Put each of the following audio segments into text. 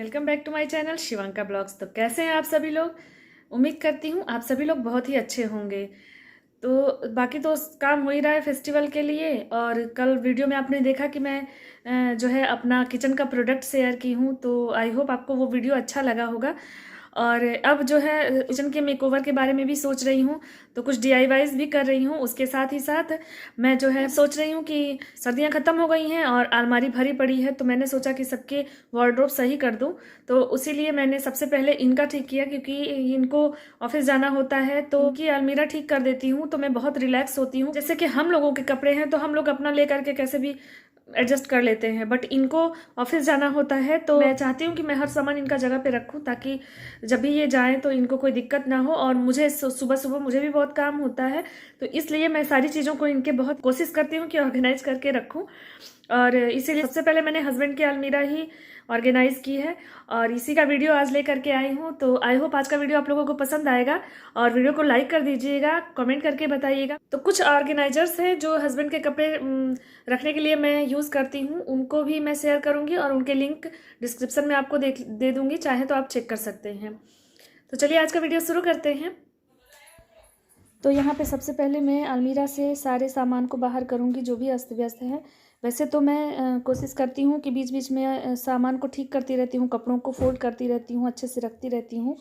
Welcome back to my channel Shivanka blogs. तो कैसे हैं आप सभी लोग। उम्मीद करती हूँ आप सभी लोग बहुत ही अच्छे होंगे। तो बाकी तो काम हो ही रहा है फेस्टिवल के लिए। और कल वीडियो में आपने देखा कि मैं जो है अपना किचन का प्रोडक्ट शेयर की हूँ। तो आई होप आपको वो वीडियो अच्छा लगा होगा। और अब जो है किचन के मेकओवर के बारे में भी सोच रही हूँ, तो कुछ DIYs भी कर रही हूँ। उसके साथ ही साथ मैं जो है सोच रही हूँ कि सर्दियाँ ख़त्म हो गई हैं और अलमारी भरी पड़ी है, तो मैंने सोचा कि सबके वार्डरोब सही कर दूँ। तो उसीलिए मैंने सबसे पहले इनका ठीक किया, क्योंकि इनको ऑफिस जाना होता है तो उनकी अलमीरा ठीक कर देती हूँ तो मैं बहुत रिलैक्स होती हूँ। जैसे कि हम लोगों के कपड़े हैं तो हम लोग अपना ले करके कैसे भी एडजस्ट कर लेते हैं, बट इनको ऑफिस जाना होता है तो मैं चाहती हूँ कि मैं हर सामान इनका जगह पे रखूँ, ताकि जब भी ये जाएं तो इनको कोई दिक्कत ना हो। और मुझे सुबह सुबह मुझे भी बहुत काम होता है, तो इसलिए मैं सारी चीज़ों को इनके बहुत कोशिश करती हूँ कि ऑर्गेनाइज करके रखूँ। और इसीलिए सबसे पहले मैंने हस्बैंड की अलमीरा ही ऑर्गेनाइज की है और इसी का वीडियो आज लेकर के आई हूँ। तो आई होप आज का वीडियो आप लोगों को पसंद आएगा और वीडियो को लाइक कर दीजिएगा, कमेंट करके बताइएगा। तो कुछ ऑर्गेनाइजर्स हैं जो हस्बैंड के कपड़े रखने के लिए मैं यूज़ करती हूँ, उनको भी मैं शेयर करूँगी और उनके लिंक डिस्क्रिप्शन में आपको दे दूँगी, चाहे तो आप चेक कर सकते हैं। तो चलिए आज का वीडियो शुरू करते हैं। तो यहाँ पे सबसे पहले मैं अलमीरा से सारे सामान को बाहर करूँगी जो भी अस्त व्यस्त है। वैसे तो मैं कोशिश करती हूँ कि बीच बीच में सामान को ठीक करती रहती हूँ, कपड़ों को फोल्ड करती रहती हूँ, अच्छे से रखती रहती हूँ।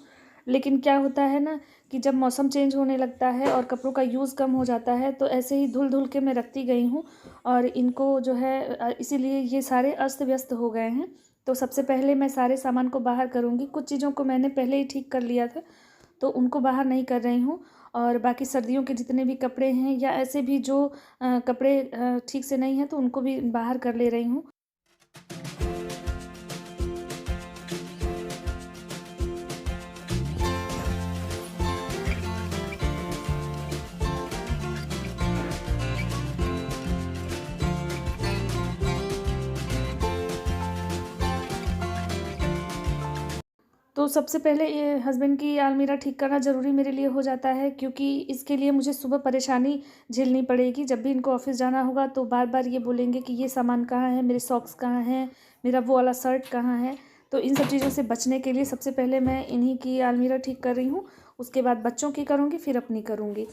लेकिन क्या होता है ना कि जब मौसम चेंज होने लगता है और कपड़ों का यूज़ कम हो जाता है, तो ऐसे ही धुल धुल के मैं रखती गई हूँ और इनको जो है इसीलिए ये सारे अस्त व्यस्त हो गए हैं। तो सबसे पहले मैं सारे सामान को बाहर करूँगी। कुछ चीज़ों को मैंने पहले ही ठीक कर लिया था तो उनको बाहर नहीं कर रही हूँ। और बाकी सर्दियों के जितने भी कपड़े हैं या ऐसे भी जो कपड़े ठीक से नहीं हैं तो उनको भी बाहर कर ले रही हूँ। तो सबसे पहले ये हस्बैंड की अलमीरा ठीक करना ज़रूरी मेरे लिए हो जाता है, क्योंकि इसके लिए मुझे सुबह परेशानी झेलनी पड़ेगी। जब भी इनको ऑफिस जाना होगा तो बार बार ये बोलेंगे कि ये सामान कहाँ है, मेरे सॉक्स कहाँ हैं, मेरा वो वाला शर्ट कहाँ है। तो इन सब चीज़ों से बचने के लिए सबसे पहले मैं इन्हीं की अलमीरा ठीक कर रही हूँ। उसके बाद बच्चों की करूँगी, फिर अपनी करूँगी।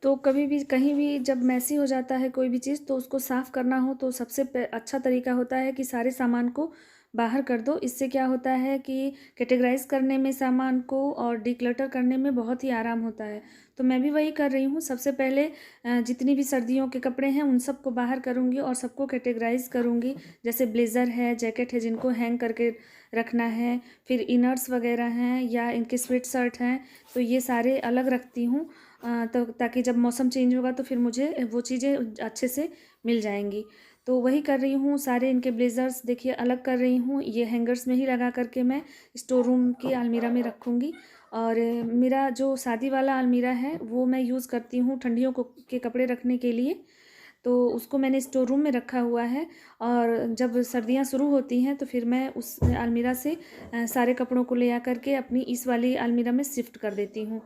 तो कभी भी कहीं भी जब मैसी हो जाता है कोई भी चीज़, तो उसको साफ़ करना हो तो सबसे अच्छा तरीका होता है कि सारे सामान को बाहर कर दो। इससे क्या होता है कि कैटेगराइज करने में सामान को और डिक्लटर करने में बहुत ही आराम होता है। तो मैं भी वही कर रही हूँ। सबसे पहले जितनी भी सर्दियों के कपड़े हैं उन सबको बाहर करूँगी और सबको कैटेगराइज करूँगी। जैसे ब्लेज़र है, जैकेट है जिनको हैंग करके रखना है, फिर इनर्स वगैरह हैं या इनके स्वेट शर्ट हैं, तो ये सारे अलग रखती हूँ। तो ताकि जब मौसम चेंज होगा तो फिर मुझे वो चीज़ें अच्छे से मिल जाएंगी। तो वही कर रही हूँ। सारे इनके ब्लेज़र्स देखिए अलग कर रही हूँ। ये हैंगर्स में ही लगा करके मैं स्टोर रूम की अलमीरा में रखूँगी। और मेरा जो शादी वाला अलमीरा है वो मैं यूज़ करती हूँ ठंडियों के कपड़े रखने के लिए, तो उसको मैंने स्टोर रूम में रखा हुआ है। और जब सर्दियाँ शुरू होती हैं तो फिर मैं उस अलमीरा से सारे कपड़ों को ले आकर के अपनी इस वाली अलमीरा में शिफ्ट कर देती हूँ।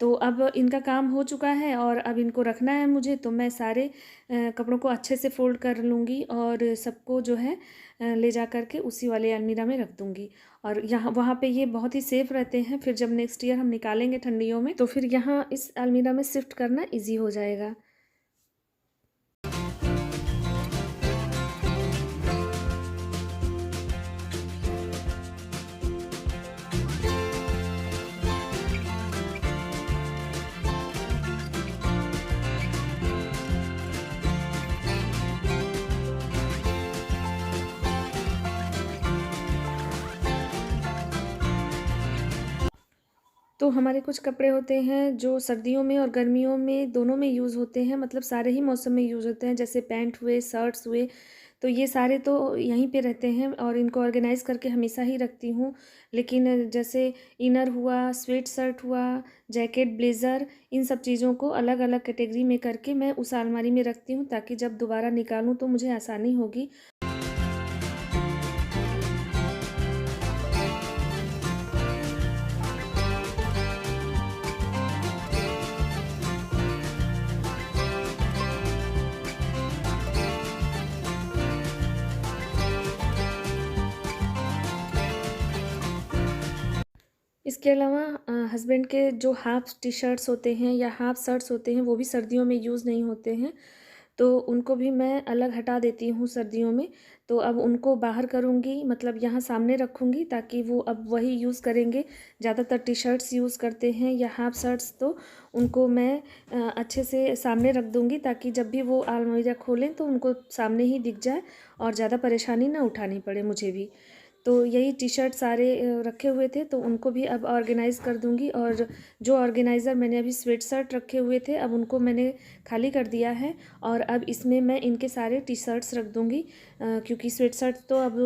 तो अब इनका काम हो चुका है और अब इनको रखना है मुझे, तो मैं सारे कपड़ों को अच्छे से फोल्ड कर लूँगी और सबको जो है ले जा कर के उसी वाले अलमीरा में रख दूँगी। और यहाँ वहाँ पे ये बहुत ही सेफ़ रहते हैं। फिर जब नेक्स्ट ईयर हम निकालेंगे ठंडियों में तो फिर यहाँ इस अलमीरा में शिफ्ट करना ईजी हो जाएगा। तो हमारे कुछ कपड़े होते हैं जो सर्दियों में और गर्मियों में दोनों में यूज़ होते हैं, मतलब सारे ही मौसम में यूज़ होते हैं, जैसे पैंट हुए, शर्ट्स हुए। तो ये सारे तो यहीं पे रहते हैं और इनको ऑर्गेनाइज़ करके हमेशा ही रखती हूँ। लेकिन जैसे इनर हुआ, स्वेट शर्ट हुआ, जैकेट, ब्लेज़र, इन सब चीज़ों को अलग अलग कैटेगरी में करके मैं उस अलमारी में रखती हूँ, ताकि जब दोबारा निकालूँ तो मुझे आसानी होगी। इसके अलावा हस्बैंड के जो हाफ़ टी-शर्ट्स होते हैं या हाफ़ शर्ट्स होते हैं, वो भी सर्दियों में यूज़ नहीं होते हैं, तो उनको भी मैं अलग हटा देती हूँ सर्दियों में। तो अब उनको बाहर करूँगी, मतलब यहाँ सामने रखूँगी, ताकि वो अब वही यूज़ करेंगे। ज़्यादातर टी-शर्ट्स यूज़ करते हैं या हाफ़ शर्ट्स, तो उनको मैं अच्छे से सामने रख दूँगी, ताकि जब भी वो अलमीरा खोलें तो उनको सामने ही दिख जाए और ज़्यादा परेशानी ना उठानी पड़े मुझे भी। तो यही टी-शर्ट सारे रखे हुए थे, तो उनको भी अब ऑर्गेनाइज़ कर दूँगी। और जो ऑर्गेनाइज़र मैंने अभी स्वेट शर्ट रखे हुए थे, अब उनको मैंने खाली कर दिया है और अब इसमें मैं इनके सारे टी-शर्ट्स रख दूँगी, क्योंकि स्वेट शर्ट तो अब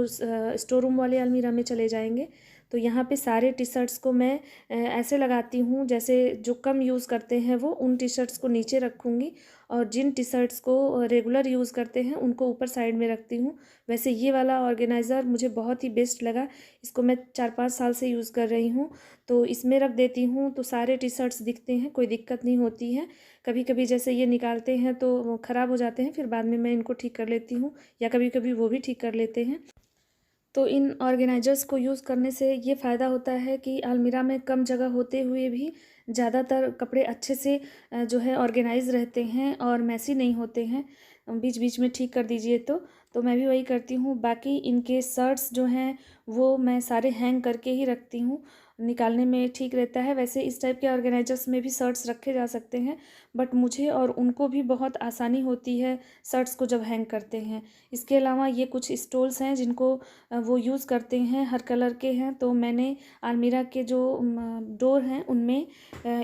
स्टोर रूम वाले अलमीरा में चले जाएंगे। तो यहाँ पे सारे टी-शर्ट्स को मैं ऐसे लगाती हूँ, जैसे जो कम यूज़ करते हैं वो उन टी-शर्ट्स को नीचे रखूँगी, और जिन टी-शर्ट्स को रेगुलर यूज़ करते हैं उनको ऊपर साइड में रखती हूँ। वैसे ये वाला ऑर्गेनाइज़र मुझे बहुत ही बेस्ट लगा, इसको मैं 4-5 साल से यूज़ कर रही हूँ। तो इसमें रख देती हूँ तो सारे टी-शर्ट्स दिखते हैं, कोई दिक्कत नहीं होती है। कभी-कभी जैसे ये निकालते हैं तो ख़राब हो जाते हैं, फिर बाद में मैं इनको ठीक कर लेती हूँ, या कभी-कभी वो भी ठीक कर लेते हैं। तो इन ऑर्गेनाइज़र्स को यूज़ करने से ये फ़ायदा होता है कि अलमीरा में कम जगह होते हुए भी ज़्यादातर कपड़े अच्छे से जो है ऑर्गेनाइज़ रहते हैं और मैसी नहीं होते हैं। बीच बीच में ठीक कर दीजिए तो मैं भी वही करती हूँ। बाकी इनके शर्ट्स जो हैं वो मैं सारे हैंग करके ही रखती हूँ, निकालने में ठीक रहता है। वैसे इस टाइप के ऑर्गेनाइज़र्स में भी शर्ट्स रखे जा सकते हैं, बट मुझे और उनको भी बहुत आसानी होती है शर्ट्स को जब हैंग करते हैं। इसके अलावा ये कुछ स्टूल्स हैं जिनको वो यूज़ करते हैं, हर कलर के हैं। तो मैंने अलमीरा के जो डोर हैं उनमें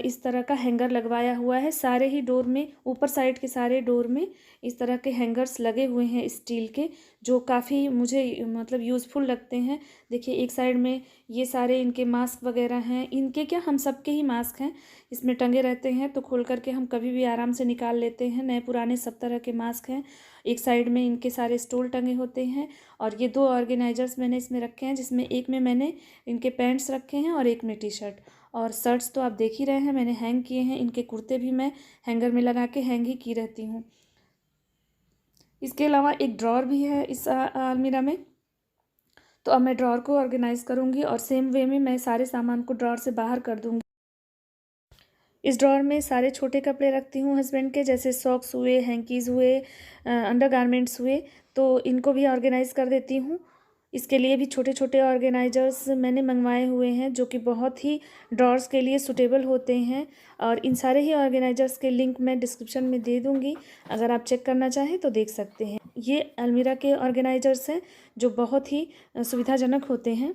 इस तरह का हैंगर लगवाया हुआ है। सारे ही डोर में, ऊपर साइड के सारे डोर में इस तरह के हैंगर्स लगे हुए हैं स्टील के, जो काफ़ी मुझे मतलब यूज़फुल लगते हैं। देखिए एक साइड में ये सारे इनके मास्क वगैरह हैं, इनके क्या, हम सबके ही मास्क हैं, इसमें टंगे रहते हैं, तो खोल करके हम कभी भी आराम से निकाल लेते हैं। नए पुराने सब तरह के मास्क हैं। एक साइड में इनके सारे स्टूल टंगे होते हैं, और ये 2 ऑर्गेनाइज़र्स मैंने इसमें रखे हैं, जिसमें एक में मैंने इनके पैंट्स रखे हैं और एक में टी-शर्ट। और शर्ट्स तो आप देख ही रहे हैं मैंने हैंग किए हैं, इनके कुर्ते भी मैं हैंगर में लगा के हैंग ही की रहती हूँ। इसके अलावा एक ड्रॉअर भी है इस अलमीरा में। तो अब मैं ड्रॉअर को ऑर्गेनाइज़ करूँगी और सेम वे में मैं सारे सामान को ड्रॉअर से बाहर कर दूँगी। इस ड्रॉअर में सारे छोटे कपड़े रखती हूँ हस्बैंड के, जैसे सॉक्स हुए, हैंकीज़ हुए, अंडरगारमेंट्स हुए, तो इनको भी ऑर्गेनाइज़ कर देती हूँ। इसके लिए भी छोटे छोटे ऑर्गेनाइज़र्स मैंने मंगवाए हुए हैं, जो कि बहुत ही ड्रॉअर्स के लिए सूटेबल होते हैं। और इन सारे ही ऑर्गेनाइज़र्स के लिंक मैं डिस्क्रिप्शन में दे दूँगी, अगर आप चेक करना चाहें तो देख सकते हैं। ये अलमीरा के ऑर्गेनाइज़र्स हैं जो बहुत ही सुविधाजनक होते हैं।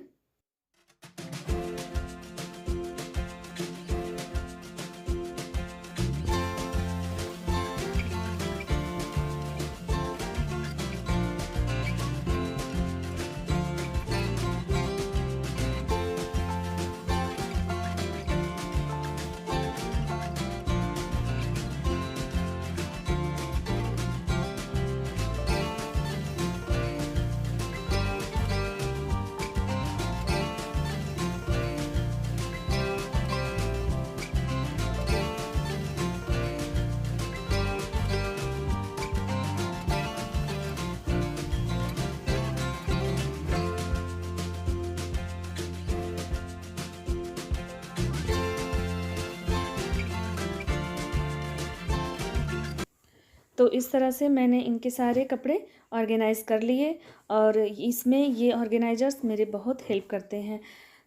तो इस तरह से मैंने इनके सारे कपड़े ऑर्गेनाइज़ कर लिए, और इसमें ये ऑर्गेनाइज़र्स मेरे बहुत हेल्प करते हैं।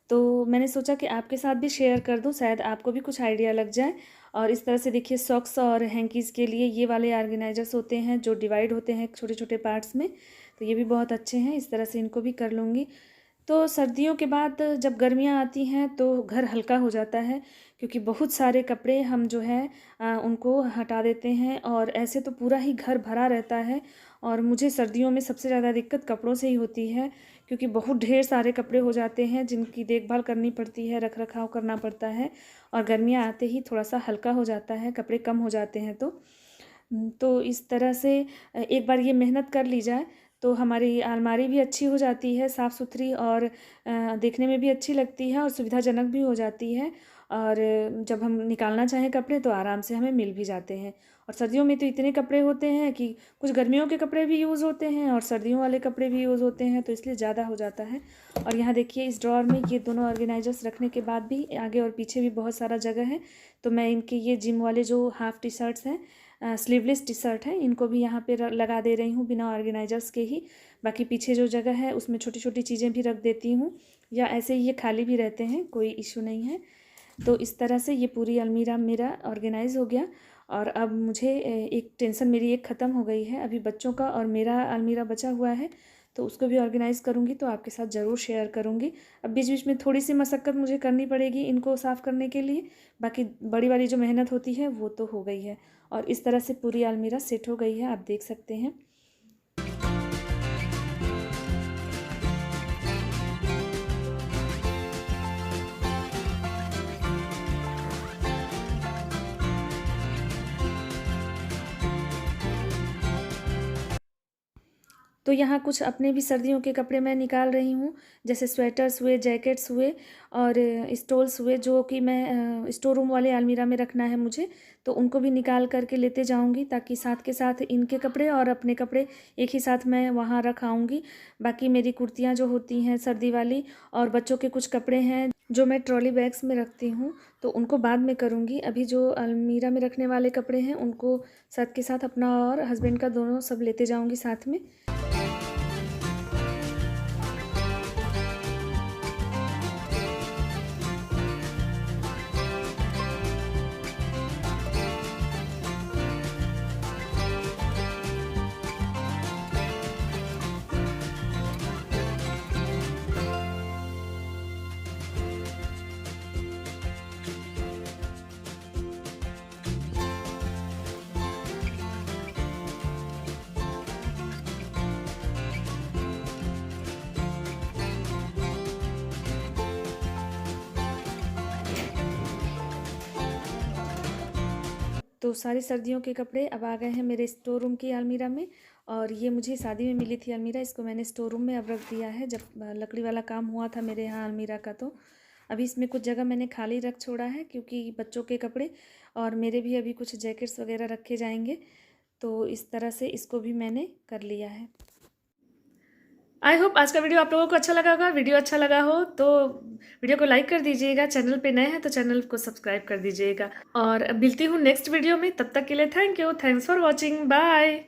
तो मैंने सोचा कि आपके साथ भी शेयर कर दूं, शायद आपको भी कुछ आइडिया लग जाए। और इस तरह से देखिए, सॉक्स और हैंकीज़ के लिए ये वाले ऑर्गेनाइज़र्स होते हैं जो डिवाइड होते हैं छोटे छोटे पार्ट्स में, तो ये भी बहुत अच्छे हैं। इस तरह से इनको भी कर लूँगी। तो सर्दियों के बाद जब गर्मियाँ आती हैं तो घर हल्का हो जाता है, क्योंकि बहुत सारे कपड़े हम जो है उनको हटा देते हैं, और ऐसे तो पूरा ही घर भरा रहता है। और मुझे सर्दियों में सबसे ज़्यादा दिक्कत कपड़ों से ही होती है, क्योंकि बहुत ढेर सारे कपड़े हो जाते हैं जिनकी देखभाल करनी पड़ती है, रख रखाव करना पड़ता है। और गर्मियाँ आते ही थोड़ा सा हल्का हो जाता है, कपड़े कम हो जाते हैं। तो इस तरह से एक बार ये मेहनत कर ली जाए तो हमारी अलमारी भी अच्छी हो जाती है, साफ़ सुथरी, और देखने में भी अच्छी लगती है और सुविधाजनक भी हो जाती है। और जब हम निकालना चाहें कपड़े तो आराम से हमें मिल भी जाते हैं। और सर्दियों में तो इतने कपड़े होते हैं कि कुछ गर्मियों के कपड़े भी यूज़ होते हैं और सर्दियों वाले कपड़े भी यूज़ होते हैं, तो इसलिए ज़्यादा हो जाता है। और यहाँ देखिए, इस ड्रॉअर में ये दोनों ऑर्गेनाइजर्स रखने के बाद भी आगे और पीछे भी बहुत सारा जगह है। तो मैं इनके ये जिम वाले जो हाफ़ टी शर्ट्स हैं, स्लीवलेस टी शर्ट है, इनको भी यहाँ पे लगा दे रही हूँ बिना ऑर्गेनाइजर्स के ही। बाकी पीछे जो जगह है उसमें छोटी छोटी चीज़ें भी रख देती हूँ, या ऐसे ही ये खाली भी रहते हैं, कोई इशू नहीं है। तो इस तरह से ये पूरी अलमीरा मेरा ऑर्गेनाइज हो गया। और अब मुझे एक टेंशन मेरी एक ख़त्म हो गई है। अभी बच्चों का और मेरा अलमीरा बचा हुआ है, तो उसको भी ऑर्गेनाइज़ करूँगी तो आपके साथ ज़रूर शेयर करूँगी। अब बीच बीच में थोड़ी सी मशक्क़त मुझे करनी पड़ेगी इनको साफ़ करने के लिए, बाकी बड़ी वाली जो मेहनत होती है वो तो हो गई है। और इस तरह से पूरी अलमीरा सेट हो गई है, आप देख सकते हैं। तो यहाँ कुछ अपने भी सर्दियों के कपड़े मैं निकाल रही हूँ, जैसे स्वेटर्स हुए, जैकेट्स हुए, और स्टोल्स हुए, जो कि मैं स्टोर रूम वाले अलमीरा में रखना है मुझे। तो उनको भी निकाल करके लेते जाऊँगी, ताकि साथ के साथ इनके कपड़े और अपने कपड़े एक ही साथ मैं वहाँ रख आऊँगी। बाकी मेरी कुर्तियाँ जो होती हैं सर्दी वाली, और बच्चों के कुछ कपड़े हैं जो मैं ट्रॉली बैग्स में रखती हूँ, तो उनको बाद में करूँगी। अभी जो अलमीरा में रखने वाले कपड़े हैं उनको साथ के साथ अपना और हस्बैंड का दोनों सब लेते जाऊँगी साथ में। तो सारी सर्दियों के कपड़े अब आ गए हैं मेरे स्टोर रूम की अलमीरा में। और ये मुझे शादी में मिली थी अलमीरा, इसको मैंने स्टोर रूम में अब रख दिया है। जब लकड़ी वाला काम हुआ था मेरे यहाँ अलमीरा का, तो अभी इसमें कुछ जगह मैंने खाली रख छोड़ा है, क्योंकि बच्चों के कपड़े और मेरे भी अभी कुछ जैकेट्स वगैरह रखे जाएंगे। तो इस तरह से इसको भी मैंने कर लिया है। आई होप आज का वीडियो आप लोगों को अच्छा लगा होगा। वीडियो अच्छा लगा हो तो वीडियो को लाइक कर दीजिएगा, चैनल पे नए हैं तो चैनल को सब्सक्राइब कर दीजिएगा। और मिलती हूँ नेक्स्ट वीडियो में, तब तक के लिए thank you, thanks for watching, bye.